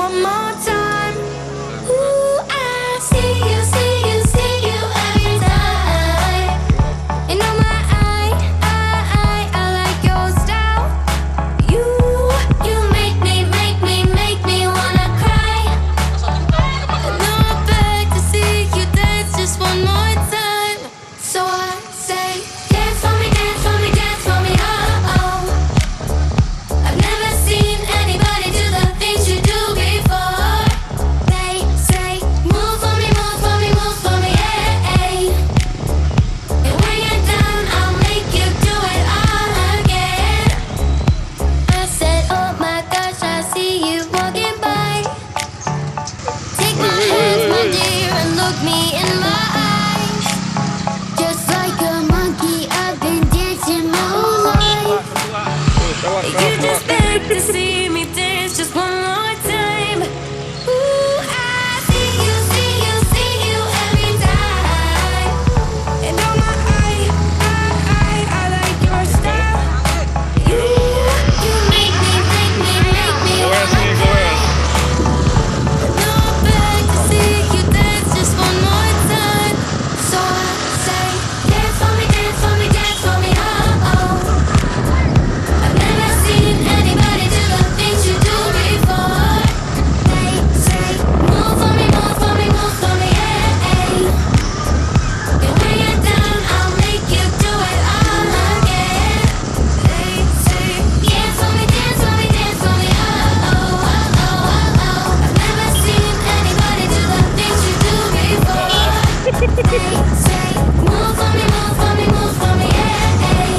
one more time. Ooh, I see you, see you, see you every time. And on my I like your style. You make me wanna cry. And now I beg to see you dance just one more time. So I say, dance for me, dance for me, dance for me, oh, oh. I've never seen anybody do the things you do before. They say, move for me, move for me, move for me, hey. And when you're done, I'll make you do it all again. I said, oh my gosh, I see you walking by. Take my hands, my dear, and look me in my eyes. Just like a monkey, I've been dancing my whole life. You just beg to see me dance just one more time. Ooh, I see you, see you, see you every time. And on my I like your style. You make me wanna cry. No, I beg to see you dance just one more time. So I say, dance for me, dance for me, dance for me, oh, oh. I've never seen anybody do the things you do before. They say, move for me, move for me, move for me, hey. And when you're done, I'll make you do it all again. They say, dance for me, dance for me, dance for me, oh, oh, oh, oh, oh. I've never seen anybody do the things you do before. They say, move for me, move for me, move for me, hey.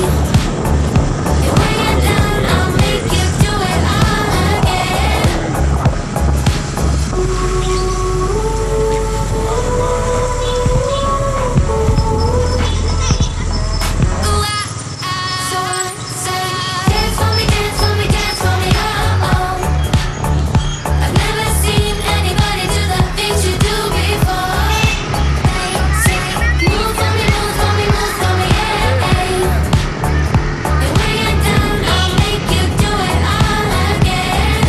And when you're done, I'll make you do it all again. Ooh, so I say, dance for me, dance for me, dance for me, oh, oh. I've never seen anybody do the things you do before. They say, move for me, move for me, move for me, hey. And when you're done, I'll make you do it all again.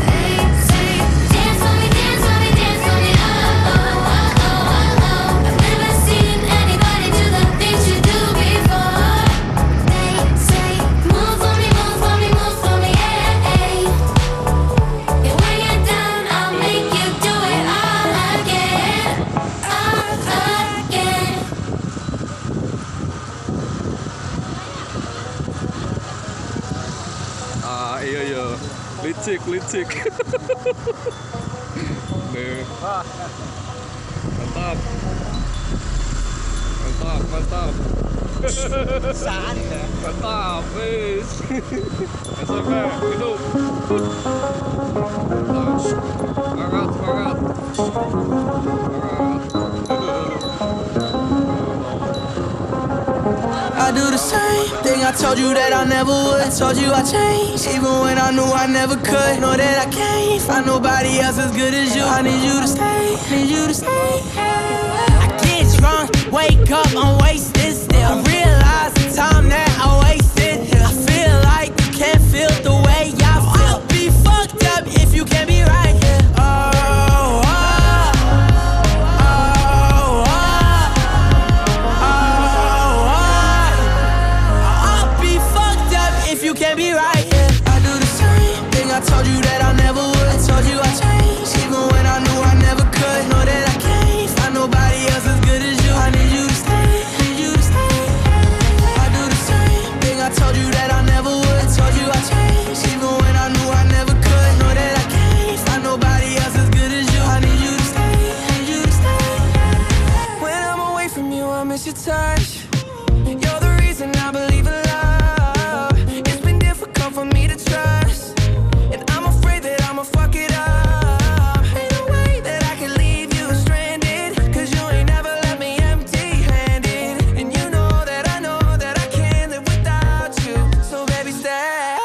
They say, dance for me, dance for me, dance for me, oh, oh, oh, oh, oh. I've never seen anybody do the things you do before. They say, move for me, move for me, move for me, hey. And when you're done, I'll make you do it all again, all again. Iya licik nih, mantap mantap wis SMP hidup semangat I do the same thing I told you that I never would. I told you I changed, even when I knew I never could. Know that I can't find nobody else as good as you. I need you to stay, need you to stay. I get drunk, wake up, I'm wasted still. I realize the time that I wasted. I feel like you can't feel the way I feel. I'll be fucked up if you can't be right here. You can't be right, yeah. I do the same thing I told you that I never would. I told you I changed, even when I knew I never could. Know that I can't find nobody else as good as you. I need you to stay, need you to stay. I do the same thing I told you that I never would. I told you I changed, even when I knew I never could. Know that I can't find nobody else as good as you. I need you to stay, need you to stay. When I'm away from you, I miss your touch. You're the reason I believe in love. For me to trust, and I'm afraid that I'ma fuck it up. Ain't no way that I can leave you stranded, 'cause you ain't never left me empty-handed. And you know that I can't live without you. So baby, stay.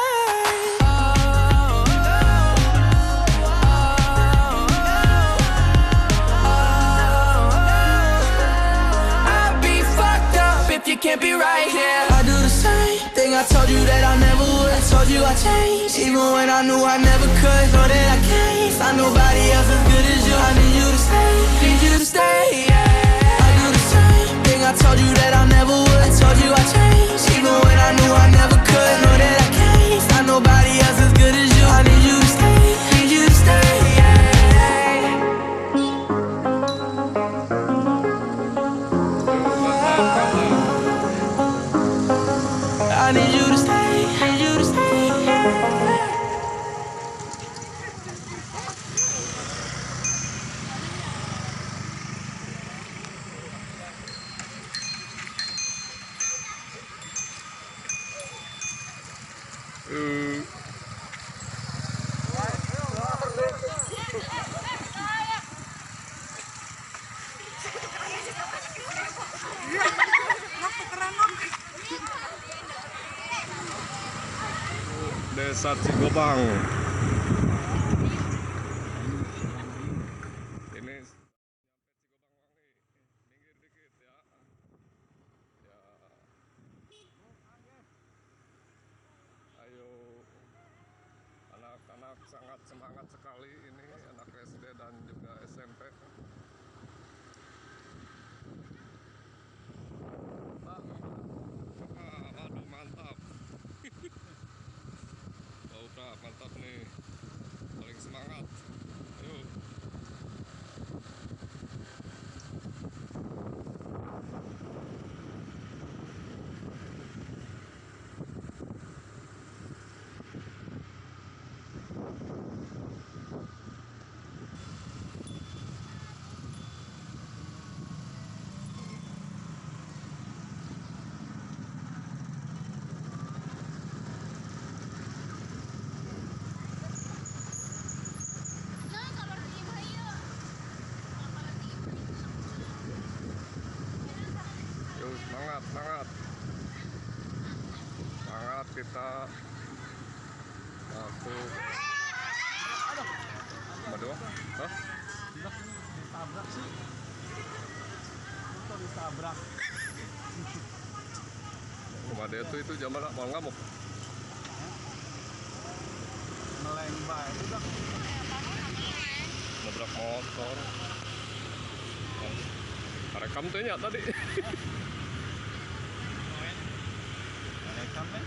I'd be fucked up if you can't be right here. I do the same thing I told you that I never would. I told you I I changed, even when I knew I never could. Know that I can't find nobody else as good as you. I need you to stay, need you to stay, yeah. I do the same thing I told you that I never would. I told you I changed, even when I knew I never could. Know that I can't find nobody else as good as you. I need you to stay, need you to stay, yeah. I need you to stay, need you to stay, yeah. Desa Cigobang. Ini minggir dikit ya. Ya. Ayo, anak-anak sangat semangat sekali ini, anak SD dan juga SMP. Aduh mantap. Udah mantap nih, paling semangat. Ayo. Semangat kita masuk. Aduh, hah? Ditabrak sih. Itu ditabrak. Rumah dia tuh itu zaman mau ngamuk. Melembah itu dah. Nabrak motor. Rekam tuh ya tadi. Sampai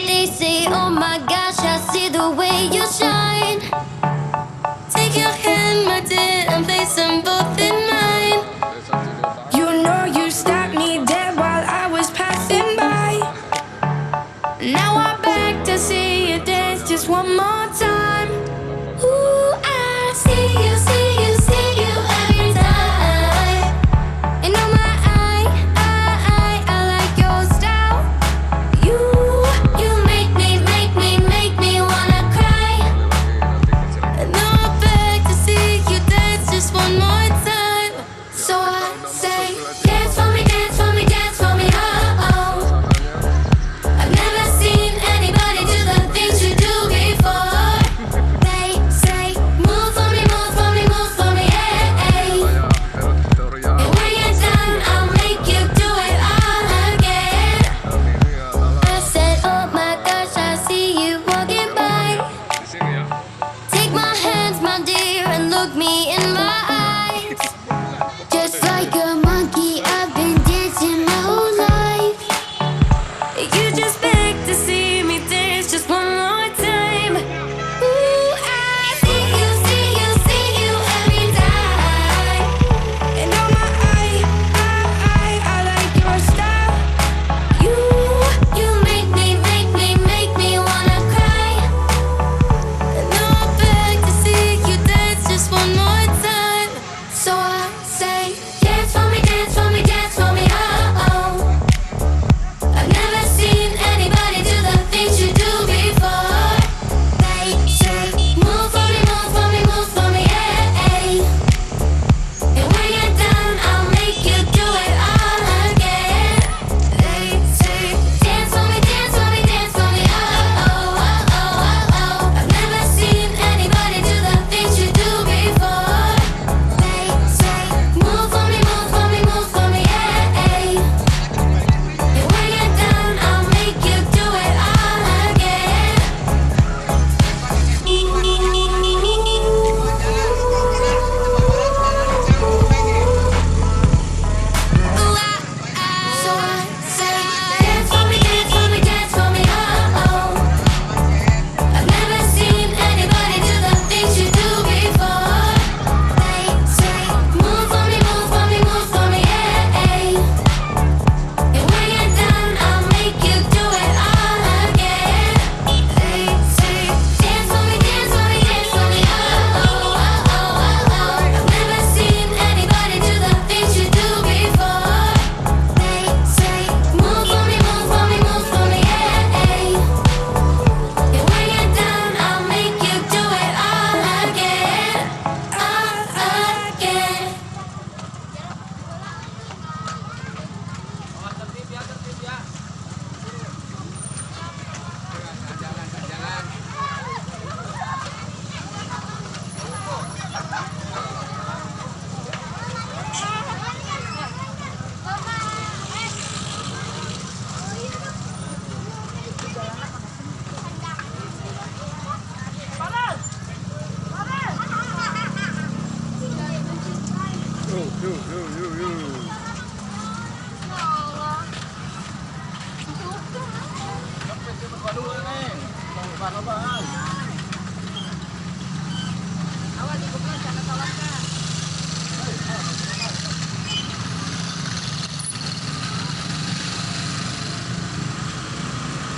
They say, oh my gosh, I see the way you shine. Take your hand, my dear, and place them both in mine. Desa Cigobang. You know you stopped me dead while I was passing by.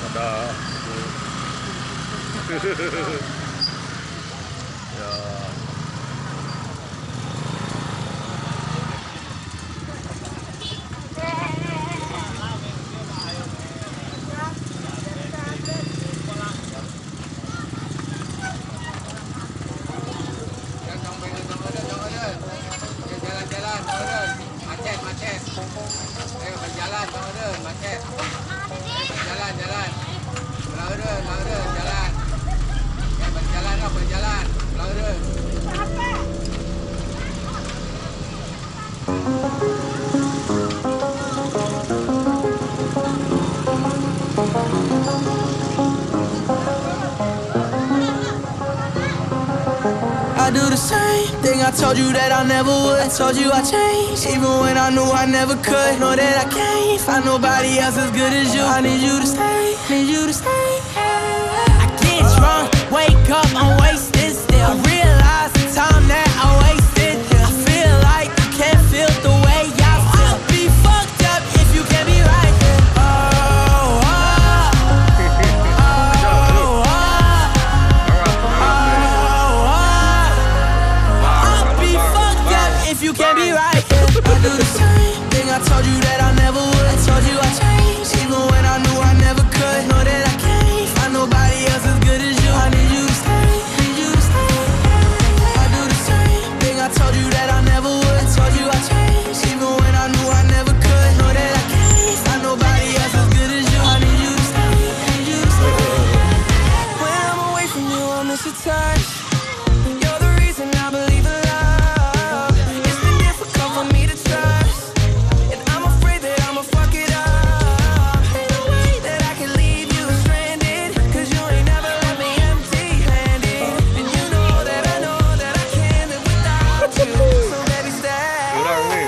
Ada. Ya. Jalan-jalan, macet. Ayo berjalan, macet. Jalan. Berjalan, jalan. Ya berjalan, berjalan. I do the same thing I told you that I never would. I told you I changed, even when I knew I never could. Know that I can't find nobody else as good as you. I need you to stay, I get drunk, wake up, I'm wasted still. I realize the time that I wasted. I feel like you can't feel the way I feel. I'll be fucked up if you can't be right. If you can't be right, I do the same thing I told you that I never would. I told you I changed, even when I knew I never could. Know that I can't find nobody else as good as you. I need you to stay, I do the same thing I told you that I never would. I told you I changed, even when I knew I never could. Know that I can't find nobody else as good as you. I need you to stay, When I'm away from you, I miss your touch. You're the reason I believe in love. It's been difficult for me to trust, and I'm afraid that I'ma fuck it up. Ain't no way that I can leave you stranded, 'cause you ain't never left me empty-handed. And you know that I can't live without you. So baby, stay. Kurang nih.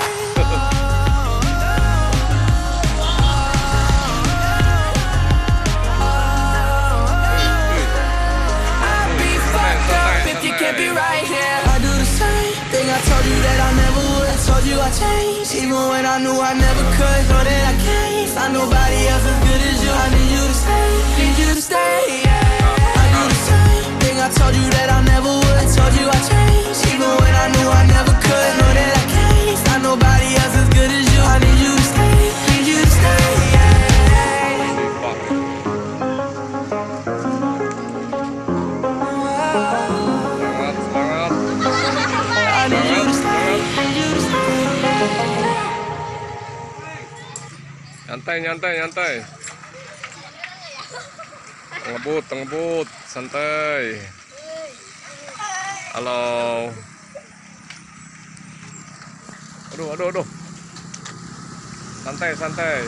I'll be fucked up if you can't be right here. I do the same thing I told you that I never would. I told you I changed, even when I knew I never could. Know that I can't find nobody else as good as you. I need you to stay, I do the same thing I told you that I never would. I told you I changed, even when I knew I never could. Know that I can't find nobody else as good as you. I need you to stay, Semangat. I need you to stay. Nyantai. Ngebut, santai. Halo. Aduh. Santai. Santai.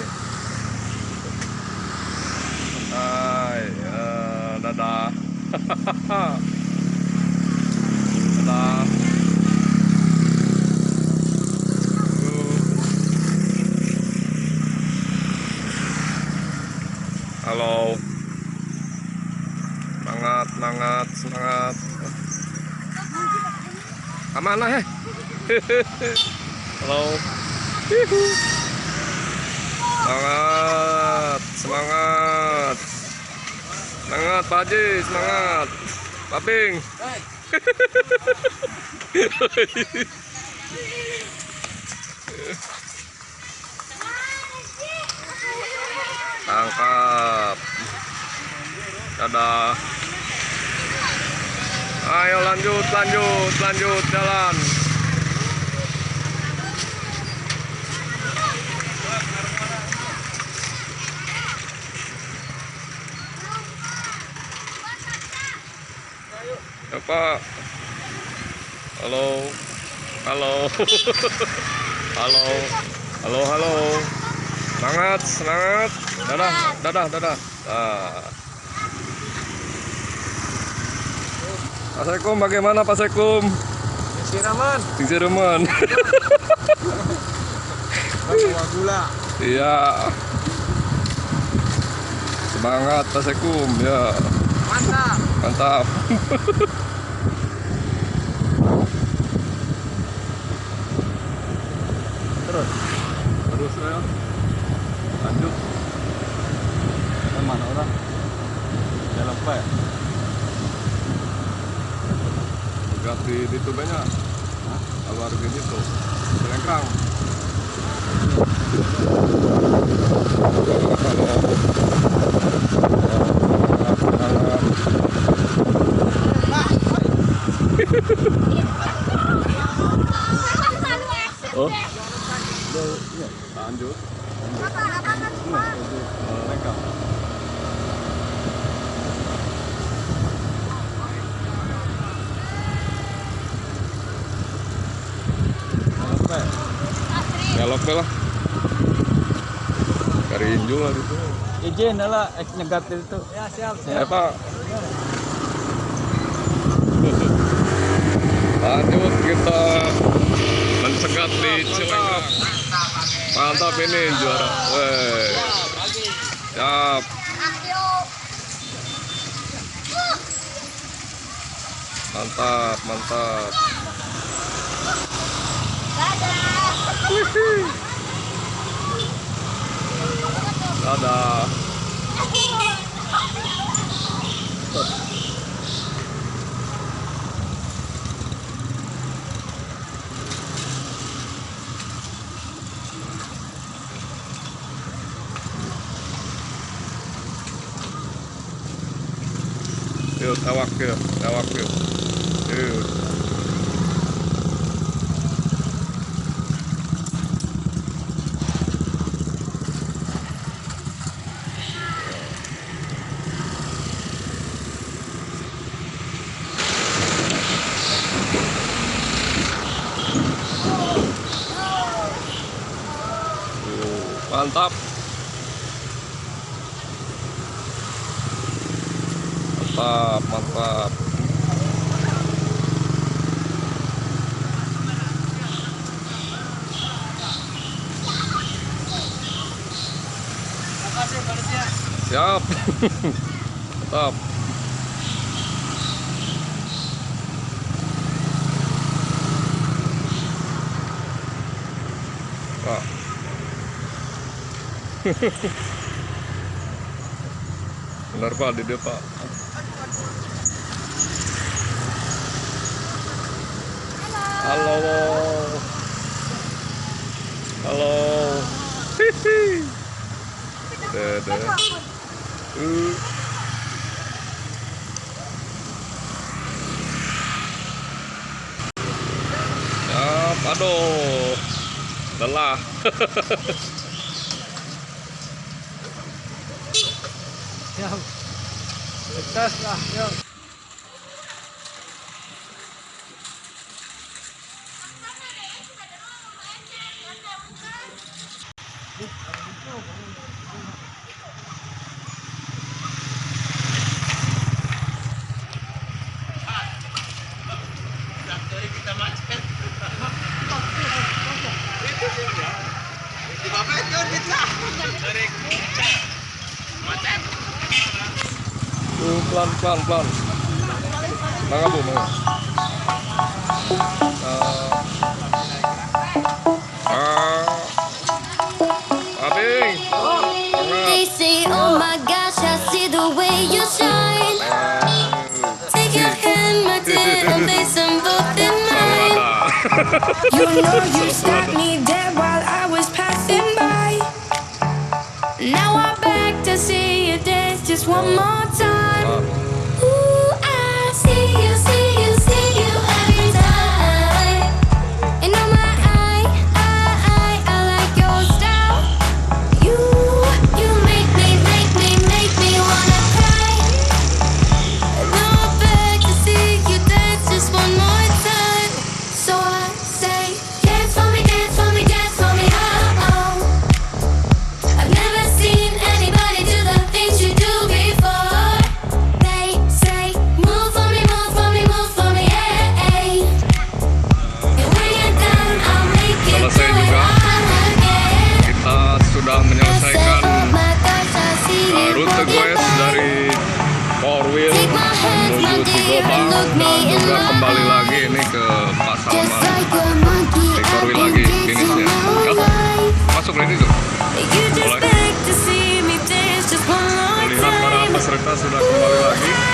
Dadah. Dadah. Halo. Semangat. Amanah ya. Halo. Semangat. Semangat Pak Haji, semangat. Pak Bing. Tangkap. Dadah. Ayo lanjut jalan. Ya Pak. Halo. Semangat. Dadah. Pak Sekum, bagaimana Pak Sekum? Siraman. Bawa gula. Iya. Semangat Pak Sekum ya. Mantap. Terus ya. Lanjut. Mana orang? Jalan apa ya? Ganti di itu banyak. Keluar gini tuh. Selengkang. Oh. Lanjut. Selengkang. Nyalok lah. Kari injul lah gitu. Izin lah, nyegat itu. Ya siap. Pak. Lanjut kita mencegat di Cilenggang. Mantap ini juara. Weh. Siap. Mantap, mantap. Dadah. Yuk, tawakil, tawakil. Yuk. Mantap. Mantap, mantap. Siap. Mantap. Pak. Benar Pak, di dia Pak. Halo. Halo. Hihi. Dede. Siap, aduh. Lelah. Siap. Tes lah, yuk. Pelan, pelan, pelan. Mangga Bu, mangga. Ading. They say, oh my gosh, I see the way you shine. Take your hand, my dear, and place them both in mine. You know you stopped me dead while I was passing by. Now I'm back to see you dance just one more time. Ooh, I see you, see you, see you every time. And on my eye, I like your style. You make me wanna cry. Now I'm back to see you dance just one more time. So I say, dance for me, dance for me, Wheel Take my hand, my menuju dear, Cigobang and look me dan in juga my kembali eyes. lagi ini ke Pak Just Salman. like a monkey, Take I've Wheel been lagi dancing finishnya. my Yap, life. masuk ini tuh. You just Mulai. beg to see me dance just one more Melihat para time. peserta sudah kembali lagi.